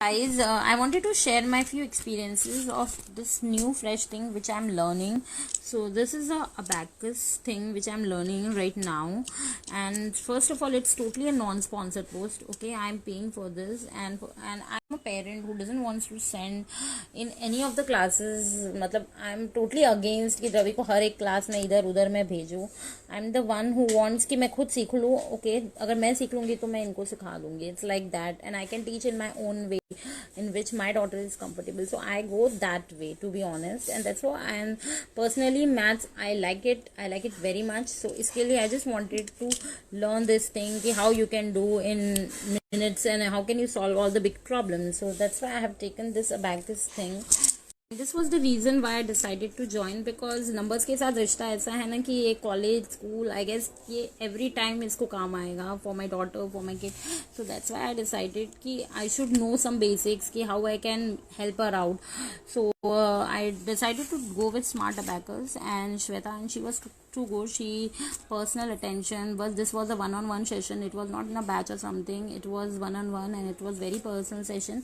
Guys, I wanted to share my few experiences of this new fresh thing which I'm learning. So this is a Abacus thing which I'm learning right now, and first of all, it's totally a non-sponsored post. Okay, I'm paying for this, and I'm a parent who doesn't want to send in any of the classes. मतलब I'm totally against कि रवि को हर एक class में इधर उधर मैं भेजूँ. I'm the one who wants कि मैं खुद सीख लूँ. Okay, अगर मैं सीख लूँगी तो मैं इनको सिखा दूँगी. It's like that, and I can teach in my own way in which my daughter is comfortable. So I go that way, to be honest, and that's why I am personally maths. I like it very much. So iske liye I just wanted to learn this thing ki how you can do in minutes and how can you solve all the big problems. So that's why I have taken this Abacus thing. This was the reason why I decided to join, because numbers के साथ रिश्ता ऐसा है ना कि ये college school I guess ये every time इसको काम आएगा for my daughter for my kid. So that's why I decided कि I should know some basics कि how I can help her out. So I decided to go with Smart Abacus and Shweta, and she was too good. She personal attention, but this was a one-on-one session. It was not in a batch or something. It was one-on-one, and it was very personal session.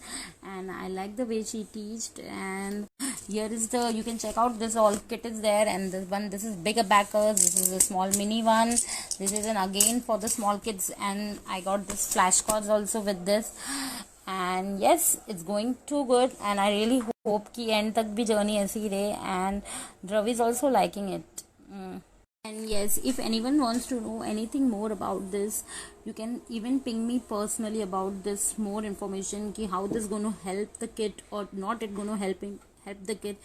And I like the way she teached. And here is the, you can check out this all kit is there, and this is big Abacus. This is a small mini one. This is an again for the small kids, and I got this flashcards also with this. And yes, it's going too good, and I really hope कि end तक भी journey ऐसी ही रहे, and Ravi is also liking it. And yes, if anyone wants to know anything more about this, you can even ping me personally about this more information कि how this going to help the kid or not it going to help the kid.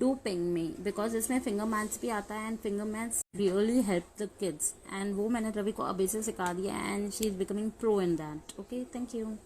Do ping me, because इसमें finger maths भी आता है, and finger maths really help the kids, and वो मैंने रवि को अभी से सिखा दिया, and she is becoming pro in that. Okay, thank you.